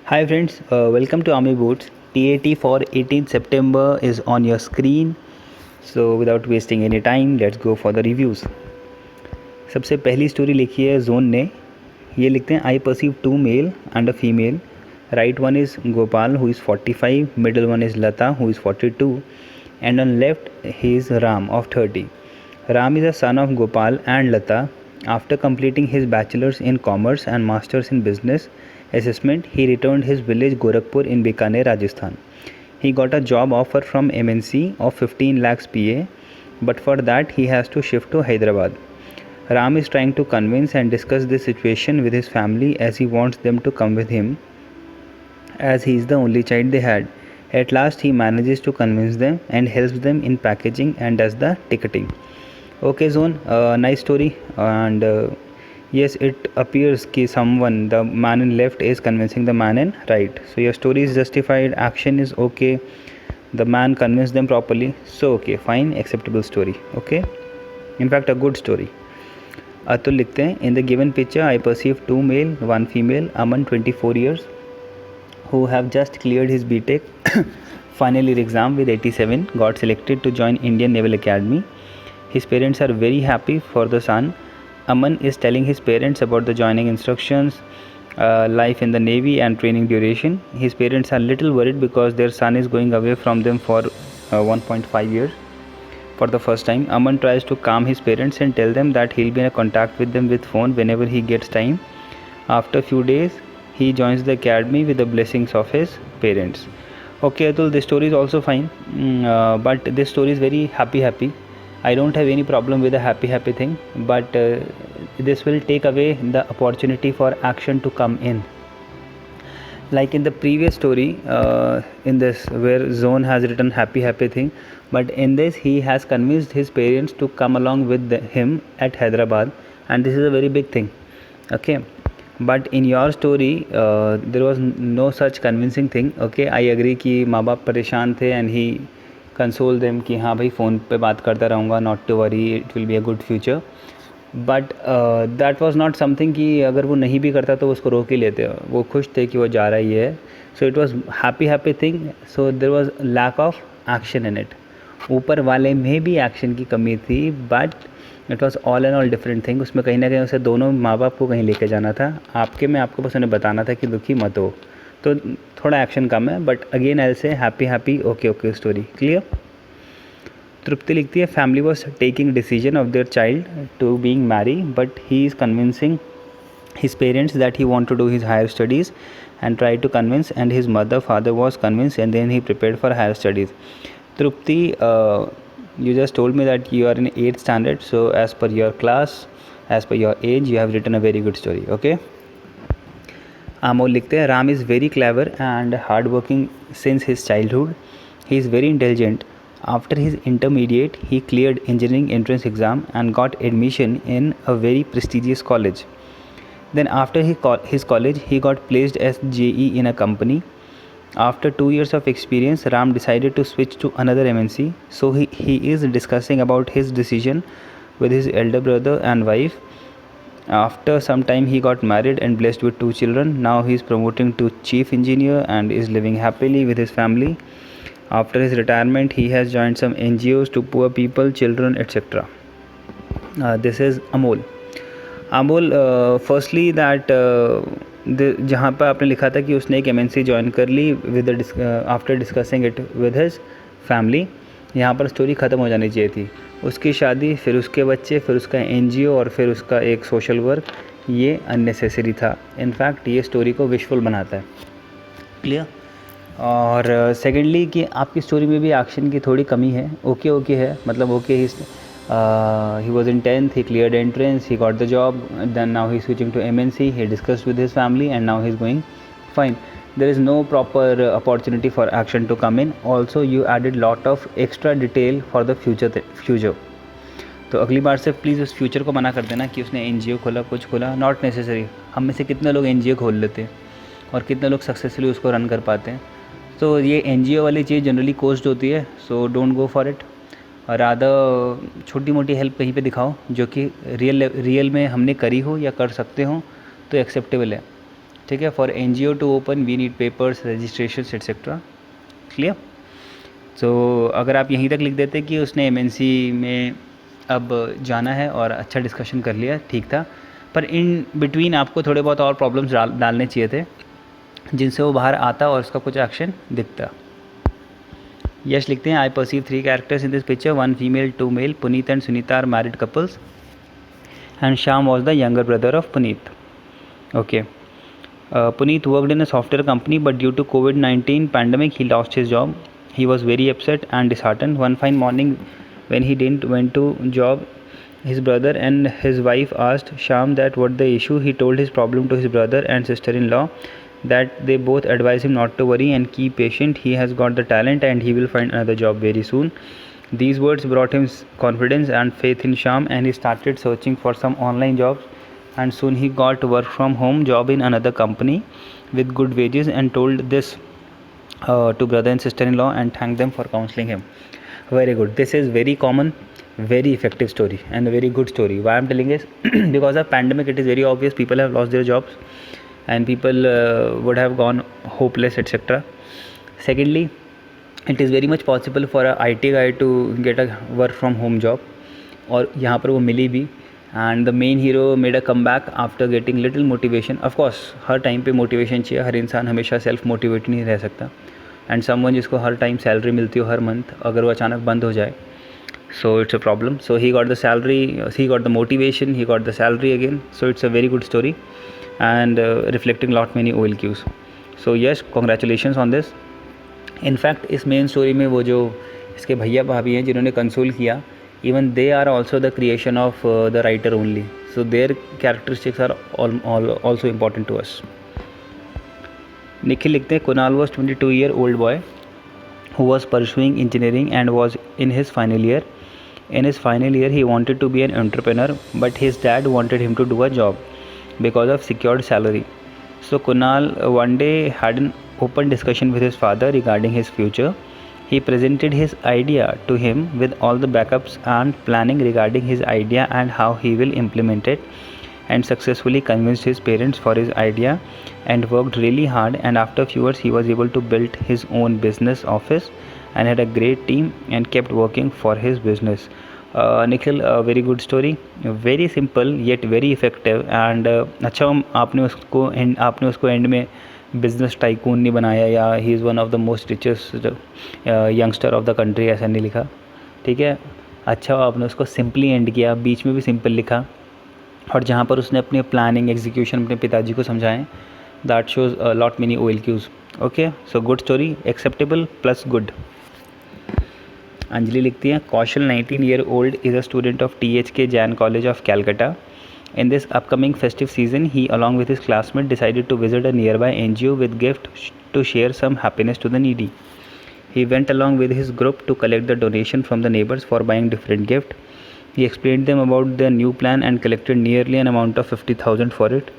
Hi friends, welcome to Army Boots. TAT for 18th September is on your screen. So without wasting any time, let's go for the reviews. सबसे पहली story लिखी है zone ने. ये लिखते हैं I perceive two male and a female. Right one is Gopal who is 45, middle one is Lata who is 42 and on left he is Ram of 30. Ram is a son of Gopal and Lata. After completing his bachelor's in commerce and master's in business assessment, he returned his village Gorakhpur in Bikaner, Rajasthan. He got a job offer from MNC of 15 lakhs PA, but for that he has to shift to Hyderabad. Ram is trying to convince and discuss this situation with his family as he wants them to come with him as he is the only child they had. At last he manages to convince them and helps them in packaging and does the ticketing. Okay Zone, nice story. And yes, it appears ki someone, the man in left is convincing the man in right. So your story is justified, action is okay, the man convinced them properly, so okay, fine, acceptable story. Okay, in fact a good story. Atul लिखते हैं in the given picture I perceive two male, one female. Aman 24 years who have just cleared his BTech final year exam with 87 got selected to join Indian Naval Academy. His parents are very happy for the son. Aman is telling his parents about the joining instructions, life in the Navy and training duration. His parents are little worried because their son is going away from them for 1.5 years. For the first time, Aman tries to calm his parents and tell them that he'll be in contact with them with phone whenever he gets time. After a few days, he joins the academy with the blessings of his parents. Okay Atul, this story is also fine, but this story is very happy. I don't have any problem with the happy thing, but this will take away the opportunity for action to come in. Like in the previous story, in this where Zone has written happy thing, but in this he has convinced his parents to come along with him at Hyderabad, and this is a very big thing. Okay, but in your story there was no such convincing thing. Okay, I agree कि माँ बाप परेशान थे and he console them कि हाँ भाई phone पे बात करता रहूँगा, not to worry, it will be a good future. But that was not something कि अगर वो नहीं भी करता तो उसको रोक ही लेते. वो खुश थे कि वो जा रहा ही है. So it was happy thing. So there was lack of action in it. ऊपर वाले में भी एक्शन की कमी थी, but it was all and all different thing. उसमें कहीं ना कहीं उसे दोनों माँ बाप को कहीं लेके जाना था. आपके में आपको बस उन्हें बताना था कि दुखी मत हो. तो थोड़ा एक्शन कम है, but again I say happy okay story clear. Tripti लिखती है family was taking decision of their child to being marry, but he is convincing his parents that he want to do his higher studies and try to convince, and his father was convinced, and then he prepared for higher studies. Trupti, you just told me that you are in 8th standard, so as per your class, as per your age, you have written a very good story. Okay. Amol लिखते हैं Ram is very clever and hard working since his childhood. He is very intelligent. After his intermediate, he cleared engineering entrance exam and got admission in a very prestigious college. Then after his college, he got placed as JE in a company. After 2 years of experience, Ram decided to switch to another MNC. So he is discussing about his decision with his elder brother and wife. After some time, he got married and blessed with 2 children. Now he is promoting to chief engineer and is living happily with his family. After his retirement, he has joined some NGOs to poor people, children, etc. This is Amol. Amol, firstly that जहाँ पर आपने लिखा था कि उसने एक MNC join कर ली with after discussing it with his family, यहाँ पर स्टोरी ख़त्म हो जानी चाहिए थी. उसकी शादी, फिर उसके बच्चे, फिर उसका NGO और फिर उसका एक सोशल वर्क, ये अननेसेसरी था. इनफैक्ट ये स्टोरी को विजुअल बनाता है. क्लियर. और सेकेंडली कि आपकी स्टोरी में भी एक्शन की थोड़ी कमी है. ओके है, मतलब okay he was in 10th, he cleared entrance, he got the job, then now he's switching to MNC, he discussed with his family and now he's going fine. There is no proper opportunity for action to come in. Also you added lot of extra detail for the future. तो अगली बार से please उस future को मना कर देना कि उसने NGO खोला, कुछ खोला. Not necessary. हम में से कितने लोग NGO खोल लेते हैं और कितने लोग सक्सेसफुली उसको रन कर पाते हैं. तो ये NGO वाली चीज़ जनरली कोस्ट होती है, so don't go for it. और आधा छोटी मोटी हेल्प कहीं पे दिखाओ जो कि रियल में हमने करी हो या कर सकते हो तो एक्सेप्टेबल है. ठीक है. For NGO to open we need papers, registration etcetera. Clear. तो अगर आप यहीं तक लिख देते कि उसने MNC में अब जाना है और अच्छा डिस्कशन कर लिया, ठीक था. पर इन बिटवीन आपको थोड़े बहुत और प्रॉब्लम्स डालने चाहिए थे जिनसे वो बाहर आता और उसका कुछ एक्शन दिखता. यश लिखते हैं I perceive 3 characters in this picture, 1 female 2 male. Puneet and Sunita are married couples and Shyam was the younger brother of Puneet. Okay. Puneet worked in a software company, but due to COVID-19 pandemic, he lost his job. He was very upset and disheartened. One fine morning, when he didn't went to job, his brother and his wife asked Shyam that what the issue. He told his problem to his brother and sister-in-law. That they both advised him not to worry and keep patient. He has got the talent and he will find another job very soon. These words brought him confidence and faith in Shyam, and he started searching for some online jobs, and soon he got work from home job in another company with good wages, and told this to brother and sister-in-law and thanked them for counseling him. Very good. This is very common, very effective story and a very good story. Why I am telling is because of pandemic it is very obvious people have lost their jobs and people would have gone hopeless, etc. Secondly, it is very much possible for a IT guy to get a work from home job, और यहाँ पर वो मिली भी. And the main hero made a come back after getting little motivation. Of course हर time पे motivation चाहिए, हर इंसान हमेशा सेल्फ मोटिवेट नहीं रह सकता. एंड समवन जिसको हर टाइम सैलरी मिलती हो हर मंथ, अगर वो अचानक बंद हो जाए, so it's a problem. So he got the salary, he got the motivation, he got the salary again. So it's a very good story and reflecting lot many OLQs. So yes, congratulations on this. In fact इस main story में वो जो इसके भैया भाभी हैं जिन्होंने console किया, even they are also the creation of the writer only. So their characteristics are also important to us. Nikhil लिखते हैं Kunal was 22-year-old boy who was pursuing engineering and was in his final year. In his final year, he wanted to be an entrepreneur, but his dad wanted him to do a job because of secured salary. So Kunal one day had an open discussion with his father regarding his future. He presented his idea to him with all the backups and planning regarding his idea and how he will implement it, and successfully convinced his parents for his idea and worked really hard, and after a few years he was able to build his own business office and had a great team and kept working for his business. Nikhil, a very good story, very simple yet very effective. and अच्छा आपने उसको and में business tycoon नहीं बनाया या he is one of the most richest youngster of the country, ऐसा नहीं लिखा. ठीक है, अच्छा आपने उसको सिंपली एंड किया, बीच में भी सिंपल लिखा, और जहाँ पर उसने अपनी प्लानिंग एग्जीक्यूशन अपने पिताजी को समझाएं, that shows lot many OLQs. Okay, so good story, acceptable plus good. Anjali लिखती हैं कौशल 19-year-old is a student of THK Jain College of Calcutta. In this upcoming festive season, he along with his classmate decided to visit a nearby NGO with gift to share some happiness to the needy. He went along with his group to collect the donation from the neighbors for buying different gifts. He explained them about their new plan and collected nearly an amount of 50,000 for it.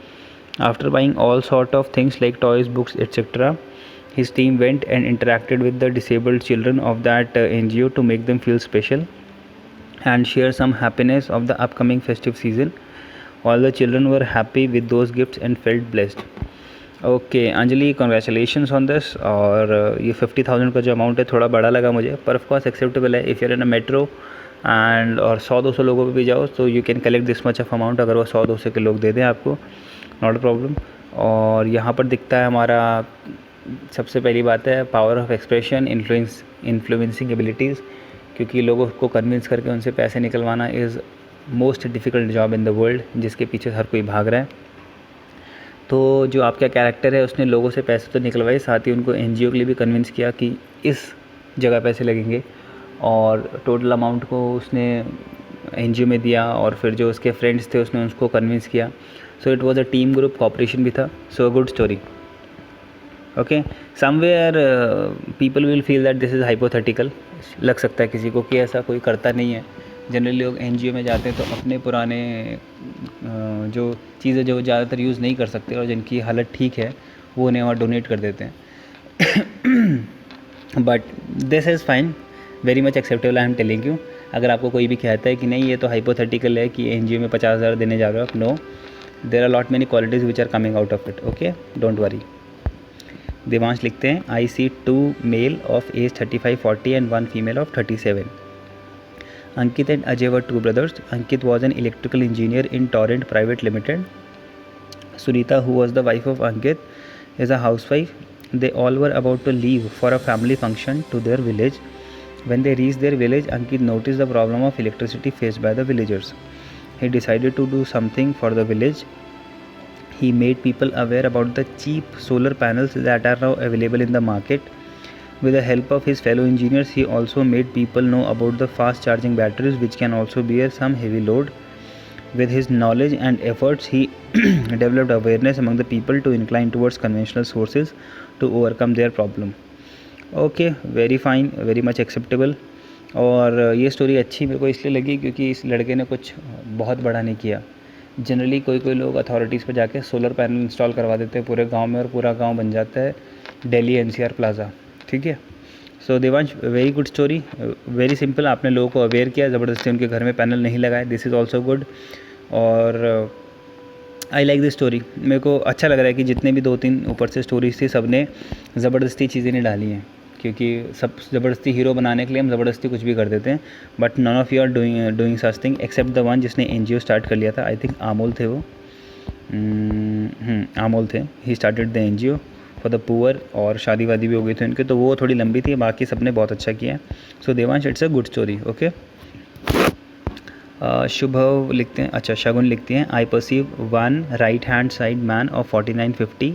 After buying all sort of things like toys, books, etc., his team went and interacted with the disabled children of that NGO to make them feel special and share some happiness of the upcoming festive season. All the children were happy with those gifts and felt blessed. Okay Anjali, congratulations on this. और ये 50,000 का जो amount है थोड़ा बड़ा लगा मुझे, पर ऑफ कोर्स एक्सेप्टेबल है. If you're in a metro and और 100-200 लोगों पे भी जाओ तो you can collect this much of amount. अगर वो 100-200 के लोग दे दें आपको, नॉट अ प्रॉब्लम. और यहाँ पर दिखता है हमारा सबसे पहली बात है power of expression, influencing abilities, क्योंकि लोगों को कन्विंस करके उनसे पैसे निकलवाना is most difficult job in the world, जिसके पीछे हर कोई भाग रहा है. तो जो आपका कैरेक्टर है उसने लोगों से पैसे तो निकलवाए, साथ ही उनको NGO के लिए भी कन्विंस किया कि इस जगह पैसे लगेंगे, और टोटल अमाउंट को उसने NGO में दिया, और फिर जो उसके फ्रेंड्स थे उसने उसको कन्विंस किया. So it was a team group, cooperation भी था. So good story. Okay, somewhere people will feel that this is hypothetical. लग सकता है किसी को कि ऐसा कोई करता नहीं है. जनरली लोग NGO में जाते हैं तो अपने पुराने जो चीज़ें जो ज़्यादातर यूज़ नहीं कर सकते और जिनकी हालत ठीक है वो उन्हें वहाँ डोनेट कर देते हैं. But this is fine, very much acceptable, I am telling you. अगर आपको कोई भी कहता है कि नहीं ये तो हाइपोथेटिकल है कि NGO में 50,000 देने जा रहे हो आप, no, there are lot many qualities which are coming out of it. Okay, don't worry. Devansh लिखते हैं, I see 2 male of age 35-40 and 1 female of 37. Ankit and Ajay were 2 brothers. Ankit was an electrical engineer in Torrent Private Limited. Sunita, who was the wife of Ankit, is a housewife. They all were about to leave for a family function to their village. When they reached their village, Ankit noticed the problem of electricity faced by the villagers. He decided to do something for the village. He made people aware about the cheap solar panels that are now available in the market. With the help of his fellow engineers, he also made people know about the fast charging batteries which can also bear some heavy load. With his knowledge and efforts, he developed awareness among the people to incline towards conventional sources to overcome their problem. Okay, very fine, very much acceptable. और ये story अच्छी मेरे को इसलिए लगी क्योंकि इस लड़के ने कुछ बहुत बड़ा नहीं किया. जनरली कोई लोग अथॉरिटीज़ पर जाके सोलर पैनल इंस्टॉल करवा देते हैं पूरे गांव में और पूरा गांव बन जाता है दिल्ली एनसीआर प्लाज़ा. ठीक है. So Devansh, very good story, very simple. आपने लोगों को अवेयर किया, ज़बरदस्ती उनके घर में पैनल नहीं लगाए. This is also good. और आई लाइक दिस स्टोरी. मेरे को अच्छा लग रहा है कि जितने भी 2-3 ऊपर से स्टोरीज थी सब ने ज़बरदस्ती चीज़ें नहीं डाली हैं, क्योंकि सब ज़बरदस्ती हीरो बनाने के लिए हम ज़बरदस्ती कुछ भी कर देते हैं. But none of you are doing such thing except the one जिसने एनजीओ स्टार्ट कर लिया था. आई थिंक आमोल थे वो. आमोल थे. He started the NGO for the poor, और शादी वादी भी हो गई थी उनके, तो वो थोड़ी लंबी थी. बाकी सब ने बहुत अच्छा किया. So Devansh, it's a good story. Okay. Shubhav लिखते हैं, अच्छा शगुन लिखती हैं, I perceive 1 right hand side man of 49-50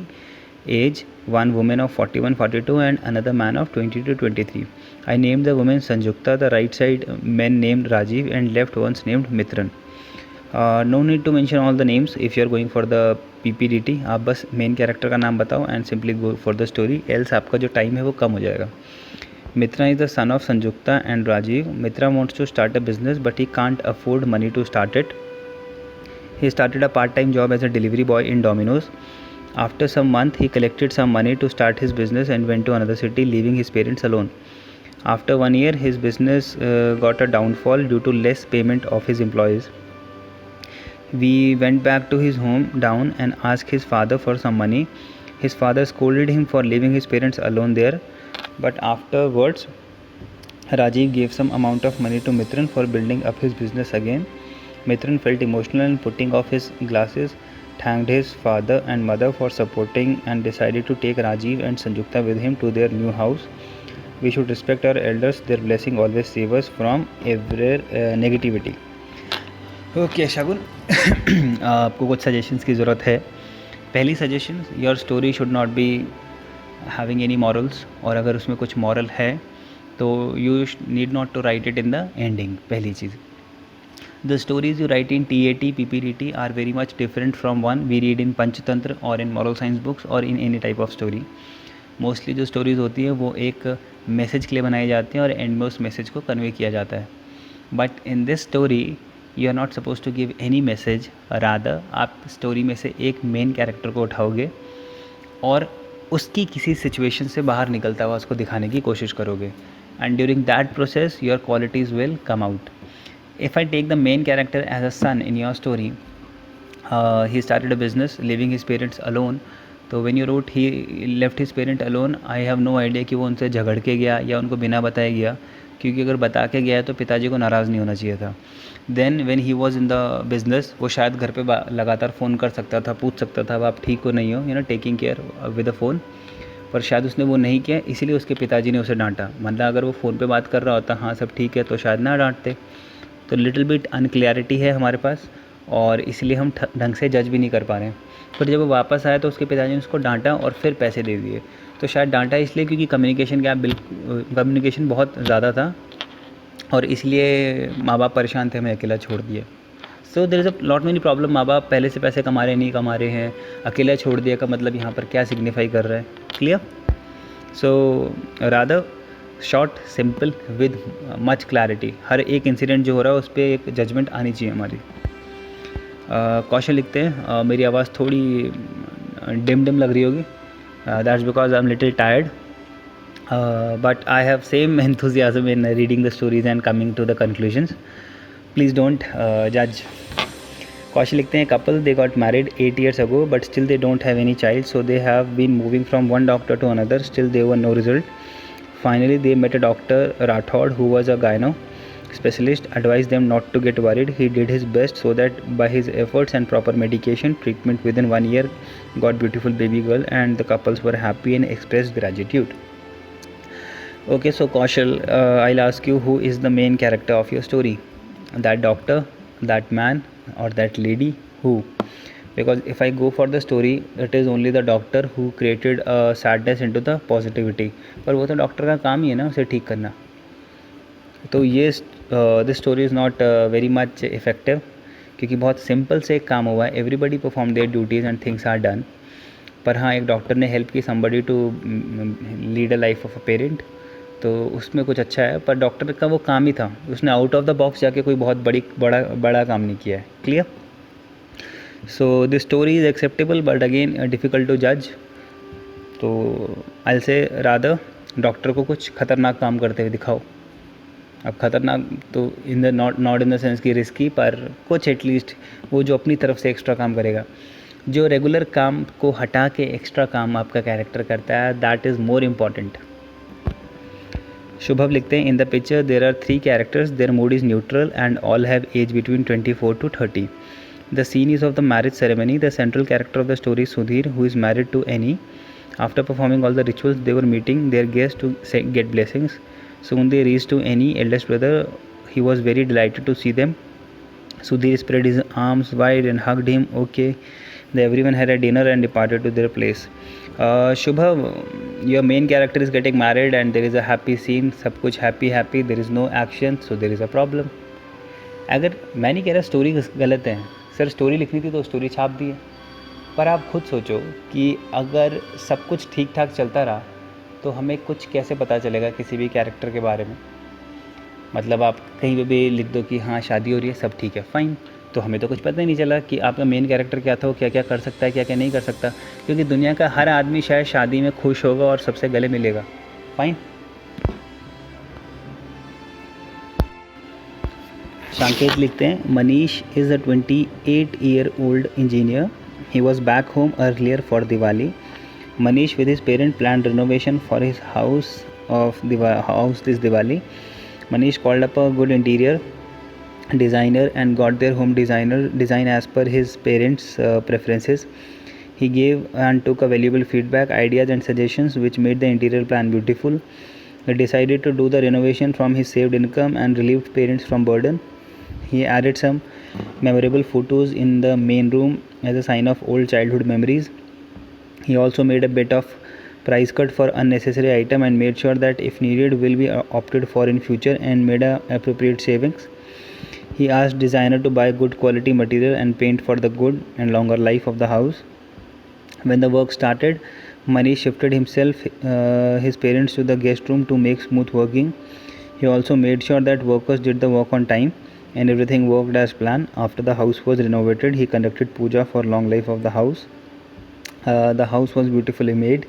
age, 1 women of 41-42 and another man of 20-23. I name the women Sanjukta, the right side man named Rajiv and left ones named Mitran. No need to mention all the names if you are going for the PPDT. आप बस main character का नाम बताओ and simply go for the story, else आपका जो time है वो कम हो जाएगा. Mitra is the son of Sanjukta and Rajiv. Mitra wants to start a business but he can't afford money to start it. He started a part-time job as a delivery boy in Domino's. After some month, he collected some money to start his business and went to another city, leaving his parents alone. After 1 year, his business got a downfall due to less payment of his employees. We went back to his hometown and asked his father for some money. His father scolded him for leaving his parents alone there. But afterwards, Rajiv gave some amount of money to Mitran for building up his business again. Mitran felt emotional and putting off his glasses, thanked his father and mother for supporting and decided to take Rajiv and Sanjukta with him to their new house. We should respect our elders. Their blessing always saves us from every negativity. Okay, Shagun. आपको कुछ suggestions की ज़रूरत है. पहली suggestion, your story should not be having any morals, और अगर उसमें कुछ मॉरल है तो you need not to write it in the ending. पहली चीज़, the stories you write in TAT PPDT are very much different from one we read in Panchatantra और in moral science books और in any type of story. Mostly जो stories होती है वो एक message के लिए बनाई जाती हैं और एंड में उस मैसेज को कन्वे किया जाता है. But in this story you are not suppose to give any message. Rather आप स्टोरी में से एक मेन कैरेक्टर को उठाओगे और उसकी किसी सिचुएशन से बाहर निकलता हुआ उसको दिखाने की कोशिश करोगे. And during that process your qualities will come out. If I take the main character as a son in your story, he started a business living his parents alone. तो when you wrote he left his parent alone, I have no idea कि वो उनसे झगड़ के गया या उनको बिना बताए गया, क्योंकि अगर बता के गया है तो पिताजी को नाराज़ नहीं होना चाहिए था. Then when he was in the business, वो शायद घर पे लगातार फ़ोन कर सकता था, पूछ सकता था आप ठीक हो नहीं हो, taking care with a phone. पर शायद उसने वो नहीं किया, इसीलिए उसके पिताजी ने उसे डांटा. मतलब अगर वो फ़ोन पे बात कर रहा होता हाँ सब ठीक है तो शायद ना डांटते. तो लिटिल बिट अनक्लैरिटी है हमारे पास और इसलिए हम ढंग से जज भी नहीं कर पा रहे हैं. फिर जब वो वापस आया तो उसके पिताजी ने उसको डांटा और फिर पैसे दे दिए. तो शायद डांटा इसलिए क्योंकि कम्युनिकेशन बहुत ज़्यादा था और इसलिए माँ बाप परेशान थे, हमें अकेला छोड़ दिए. So there is a lot many problem. माँ बाप पहले से पैसे कमा रहे नहीं कमा रहे हैं, अकेला छोड़ दिया का मतलब यहाँ पर क्या सिग्निफाई कर रहा है. Clear? So rather short simple with much clarity. हर एक इंसिडेंट जो हो रहा है उस पर एक जजमेंट आनी चाहिए हमारी. कौशल लिखते हैं, मेरी आवाज़ थोड़ी डिम लग रही होगी. That's because I am little tired. But I have same enthusiasm in reading the stories and coming to the conclusions. Please don't judge. Kaushal लिखते हैं couple they got married 8 years ago but still they don't have any child so they have been moving from one doctor to another still they were no result. Finally, they met a doctor, Rathod, who was a gyno specialist, advised them not to get worried. He did his best so that by his efforts and proper medication treatment within 1 year got beautiful baby girl and the couples were happy and expressed gratitude. Okay, so Kaushal, I'll ask you, who is the main character of your story? That doctor, that man, or that lady? Who? Because if I go for the story, it is only the doctor who created sadness into the positivity. पर वो तो doctor का काम ही है ना उसे ठीक करना. तो ये this story is not very much effective क्योंकि बहुत सिंपल से एक काम हुआ है. Everybody perform their duties and things are done. पर हाँ, एक डॉक्टर ने हेल्प की somebody to lead a life of a parent, तो उसमें कुछ अच्छा है. पर डॉक्टर का वो काम ही था, उसने आउट ऑफ द बॉक्स जाके कोई बहुत बड़ा काम नहीं किया है. Clear? So the story is acceptable but again difficult to judge. तो I'll say rather डॉक्टर को कुछ खतरनाक काम करते हुए दिखाओ. अब खतरनाक तो in the not in the sense की रिस्की, पर कुछ एटलीस्ट वो जो अपनी तरफ से एक्स्ट्रा काम करेगा. जो रेगुलर काम को हटा के एक्स्ट्रा काम आपका कैरेक्टर करता है, that is more important. Shubham लिखते हैं in the picture there are 3 characters, their mood is neutral and all have age between 24 to 30. The scene is of the marriage ceremony. The central character of the story is Sudhir, who is married to Annie. After performing all the rituals, they were meeting their guests to get blessings. Soon they reached to Annie, eldest brother. He was very delighted to see them. Sudhir spread his arms wide and hugged him. Okay, everyone had a dinner and departed to their place. Shubha, your main character is getting married and there is a happy scene. सब कुछ happy. There is no action, so there is a problem. अगर मैं नहीं कह रहा story गलत है, sir story लिखनी थी तो स्टोरी छाप दी है. पर आप खुद सोचो कि अगर सब कुछ ठीक ठाक चलता रहा तो हमें कुछ कैसे पता चलेगा किसी भी कैरेक्टर के बारे में. मतलब आप कहीं पे भी लिख दो कि हाँ शादी हो रही है, सब ठीक है, फ़ाइन, तो हमें तो कुछ पता ही नहीं चला कि आपका मेन कैरेक्टर क्या था, वो क्या क्या कर सकता है, क्या क्या नहीं कर सकता. क्योंकि दुनिया का हर आदमी शायद शादी में खुश होगा और सबसे गले मिलेगा. फ़ाइन. सांकेत लिखते हैं Manish is a 28-year-old engineer. He was back home earlier for Diwali. Manish with his parent planned renovation for his house this Diwali. Manish called up a good interior designer and got their home design as per his parents' preferences. He gave and took a valuable feedback, ideas and suggestions which made the interior plan beautiful. He decided to do the renovation from his saved income and relieved parents from burden. He added some memorable photos in the main room as a sign of old childhood memories. He also made a bit of price cut for unnecessary item and made sure that if needed will be opted for in future and made appropriate savings. He asked designer to buy good quality material and paint for the good and longer life of the house. When the work started, Manish shifted his parents to the guest room to make smooth working. He also made sure that workers did the work on time and everything worked as planned. After the house was renovated, he conducted puja for long life of the house. The house was beautifully made.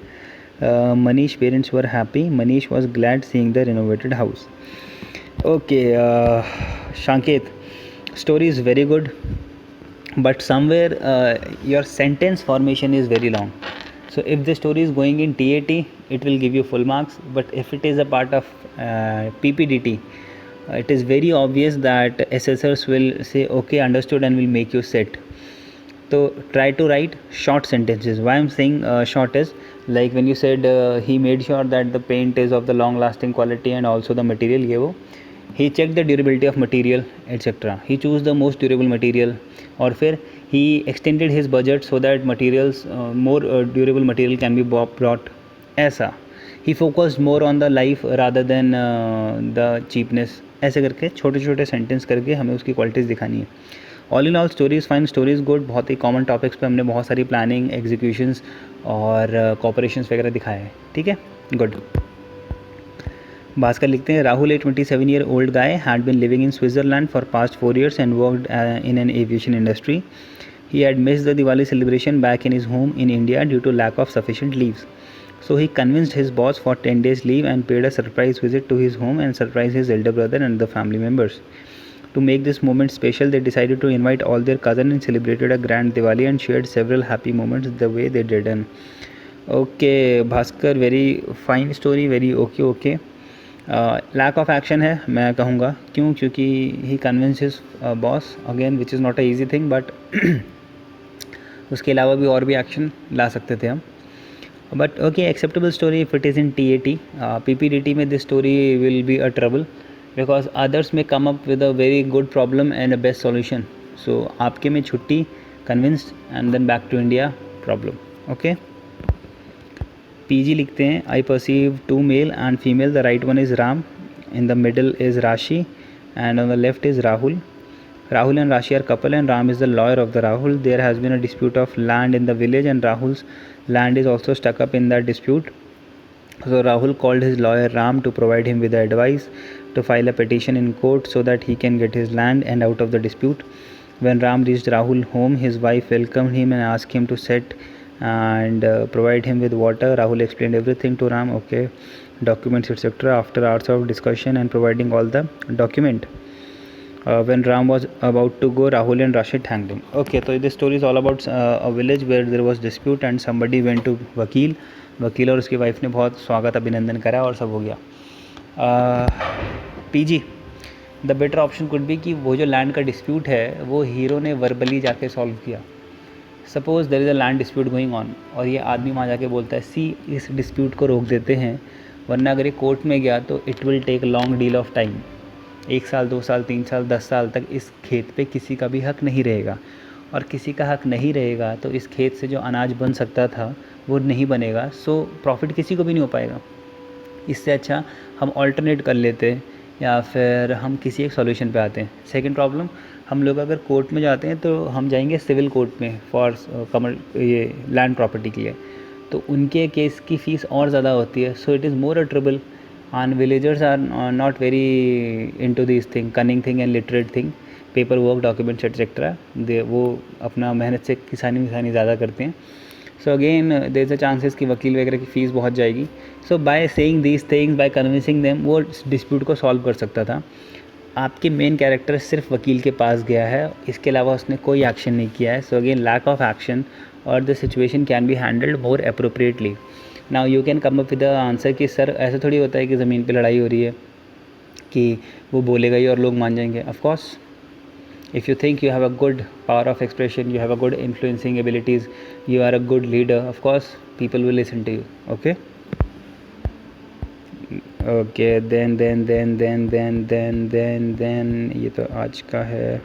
Manish's parents were happy. Manish was glad seeing the renovated house. Okay, Shanket, story is very good, but somewhere your sentence formation is very long. So if the story is going in TAT, it will give you full marks, but if it is a part of PPDT, it is very obvious that assessors will say okay, understood, and will make you sit. So try to write short sentences. Why I'm saying short is like when you said he made sure that the paint is of the long lasting quality and also the material ye wo. He checked the durability of material etc. He chose the most durable material और फिर he extended his budget so that materials more durable material can be brought. ऐसा he focused more on the life rather than the cheapness. ऐसे करके छोटे छोटे sentence करके हमें उसकी क्वालिटीज़ दिखानी है. All in all story is fine, story is good. बहुत ही कॉमन टॉपिक्स पे हमने बहुत सारी प्लानिंग, एग्जीक्यूशंस और कॉपरेशंस वगैरह दिखाए हैं. ठीक है, गुड. भास्कर लिखते हैं राहुल ए 27-year-old guy had been living in Switzerland for past 4 years and worked in an aviation industry. He had missed the Diwali celebration back in his home in India due to lack of sufficient leaves. So he convinced his boss for 10 days leave and paid a surprise visit to his home and surprised his elder brother and the family members. To make this moment special, they decided to invite all their cousins and celebrated a grand Diwali and shared several happy moments the way they did. And okay, Bhaskar, very fine story, very okay. Lack of action है मैं कहूँगा, क्यों? क्योंकि he convinced his boss again, which is not a easy thing, but उसके अलावा भी और भी एक्शन ला सकते थे हम. But okay, acceptable story if it is in TAT. PPDT में this story will be a trouble because others may come up with a very good problem and a best solution. So आपके में छुट्टी, convinced, and then back to India problem. Okay. PG लिखते हैं, I perceive two male and female. The right one is Ram, in the middle is Rashi, and on the left is Rahul. Rahul and Rashi are couple, and Ram is the lawyer of the Rahul. There has been a dispute of land in the village, and Rahul's land is also stuck up in that dispute. So Rahul called his lawyer Ram to provide him with advice to file a petition in court so that he can get his land and out of the dispute. When Ram reached Rahul's home, his wife welcomed him and asked him to sit and provide him with water. Rahul explained everything to Ram, okay, documents, etc. After hours of discussion and providing all the document, when Ram was about to go, Rahul and Rashi thanked him. Okay, so this story is all about a village where there was dispute and somebody went to वकील और उसकी wife ने बहुत स्वागत अभिनंदन करा और सब हो गया. PG, the better option could be कि वो जो लैंड का डिस्प्यूट है वो हीरो ने वर्बली जाके सॉल्व किया. Suppose there is a land dispute going on और ये आदमी वहाँ जाके बोलता है सी इस डिस्प्यूट को रोक देते हैं, वरना अगर ये कोर्ट में गया तो it will take long deal of time. 1 साल 2 साल 3 साल 10 साल तक इस खेत पे किसी का भी हक नहीं रहेगा, और किसी का हक नहीं रहेगा तो इस खेत से जो अनाज बन सकता था वो नहीं बनेगा. सो प्रॉफिट किसी को भी नहीं हो पाएगा. इससे अच्छा हम ऑल्टरनेट कर लेते हैं या फिर हम किसी एक सॉल्यूशन पे आते हैं. सेकंड प्रॉब्लम, हम लोग अगर कोर्ट में जाते हैं तो हम जाएंगे सिविल कोर्ट में फॉर ये लैंड प्रॉपर्टी के लिए, तो उनके केस की फ़ीस और ज़्यादा होती है. So it is more a trouble and villagers are not very into these thing, cunning thing and literate thing, paper work, documents, etc. they वो अपना मेहनत से किसानी ज़्यादा करते हैं. So again there is a chances कि वकील वगैरह की फ़ीस बहुत जाएगी. So by saying these things, by convincing them, वो डिस्प्यूट को सॉल्व कर सकता था. आपके मेन कैरेक्टर सिर्फ वकील के पास गया है, इसके अलावा उसने कोई एक्शन नहीं किया है. So again lack of action और the situation can be handled more appropriately. Now you can come up with the answer कि सर ऐसा थोड़ी होता है कि ज़मीन पे लड़ाई हो रही है कि वो बोलेगा ही और लोग मान जाएंगे. Of course if you think you have a good power of expression, you have a good influencing abilities, you are a good leader, of course people will listen to you. Okay okay then ये तो आज का है.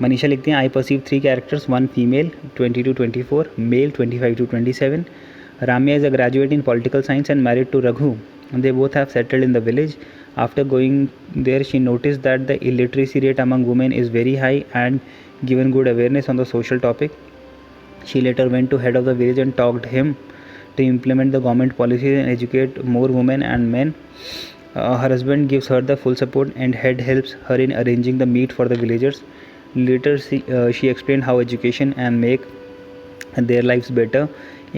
मनीषा लिखती हैं, I perceive 3 characters, 1 female 20 to 24, male 25 to 27. Ramya is a graduate in political science and married to Raghu. They both have settled in the village. After going there, she noticed that the illiteracy rate among women is very high, and given good awareness on the social topic, she later went to head of the village and talked him to implement the government policies and educate more women and men. Her husband gives her the full support, and head helps her in arranging the meet for the villagers. Later, she explained how education and make their lives better,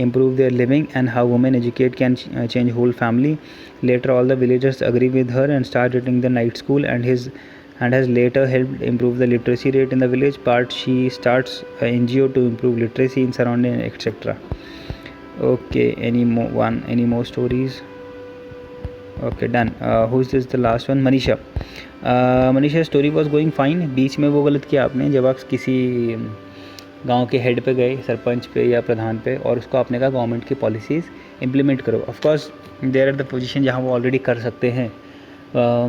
improve their living, and how women educate can change whole family. Later, all the villagers agree with her and start attending the night school, and has later helped improve the literacy rate in the village. Part she starts a NGO to improve literacy in surrounding, etc. Okay, any more stories? Okay, done. Who is this? The last one, Manisha. Manisha story was going fine. बीच में वो गलत किया आपने जब आप किसी गांव के हेड पे गए, सरपंच पे या प्रधान पे, और उसको आपने कहा गवर्नमेंट की पॉलिसीज़ इम्प्लीमेंट करो. Of course there are the position जहां वो ऑलरेडी कर सकते हैं.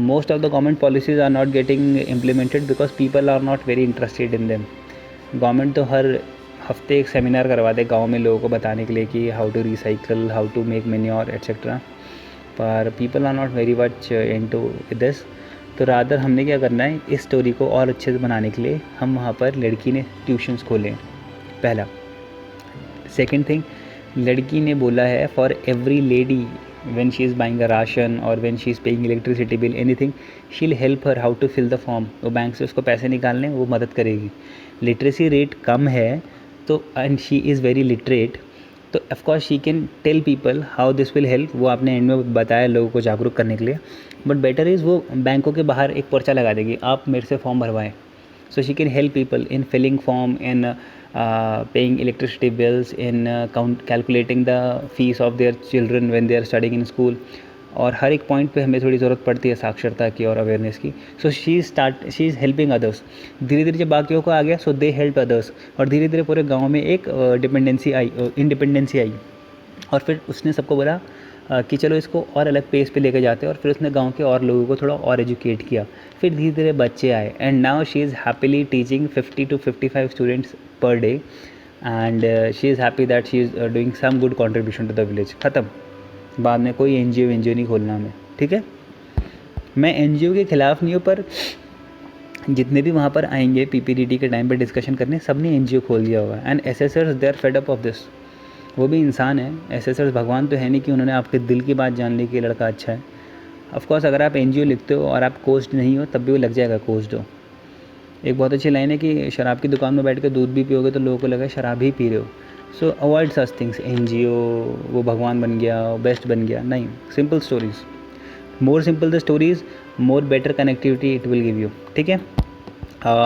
Most of the government policies are not getting implemented because people are not very interested in them. Government तो हर हफ्ते एक सेमिनार करवा दे गाँव में लोगों को बताने के लिए कि how to recycle, how to make manure etcetera, पर people are not very much into this. तो रादर हमने क्या करना है, इस स्टोरी को और अच्छे से बनाने के लिए हम वहाँ पर लड़की ने ट्यूशन्स खोले, पहला. सेकंड थिंग, लड़की ने बोला है for every lady when she is buying a ration और when she is paying electricity bill anything, she will help her how to fill the form. वो बैंक से उसको पैसे निकालने वो मदद करेगी. लिटरेसी रेट कम है तो and she is very literate, तो of course she can tell people how this will help, वो आपने एंड में बताया लोगों को जागरूक करने के लिए। बट बेटर इज़ वो बैंकों के बाहर एक पर्चा लगा देगी, आप मेरे से form भरवाएं। So she can help people in filling form, in paying electricity bills, in calculating the fees of their children when they are studying in school. और हर एक पॉइंट पे हमें थोड़ी ज़रूरत पड़ती है साक्षरता की और अवेयरनेस की। So she is helping others. धीरे धीरे जब बाकियों को आ गया, सो दे हेल्प अदर्स, और धीरे धीरे पूरे गांव में एक इंडिपेंडेंसी आई। और फिर उसने सबको बोला कि चलो इसको और अलग पेस पे लेके जाते हैं, और फिर उसने गांव के और लोगों को थोड़ा और एजुकेट किया। फिर धीरे धीरे बच्चे आए, and now she is happily teaching 50 to 55 students per day, and she is happy that she is doing some good contribution to the village. ख़त्म, बाद में कोई एनजीओ नहीं खोलना हमें, ठीक है। मैं एनजीओ के ख़िलाफ़ नहीं हूँ, पर जितने भी वहाँ पर आएंगे पीपीडीटी के टाइम पर डिस्कशन करने, सब ने एनजीओ खोल दिया होगा। And assessors they are fed up of this. वो भी इंसान है, एसेसर्स भगवान तो है नहीं कि उन्होंने आपके दिल की बात जान ली कि लड़का अच्छा है। ऑफकोर्स अगर आप एनजीओ लिखते हो और आप कोच्ड नहीं हो, तब भी वो लग जाएगा कोच्ड हो। एक बहुत अच्छी लाइन है कि शराब की दुकान में बैठ के दूध भी पियोगे तो लोगों को लगा शराब ही पी रहे हो। सो अवॉइड सच थिंग्स, एनजीओ वो भगवान बन गया, बेस्ट बन गया, नहीं। Simple stories, more simple the stories, more better connectivity it will give you, ठीक है।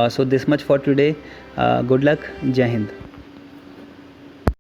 So this much for today, good luck, जय हिंद।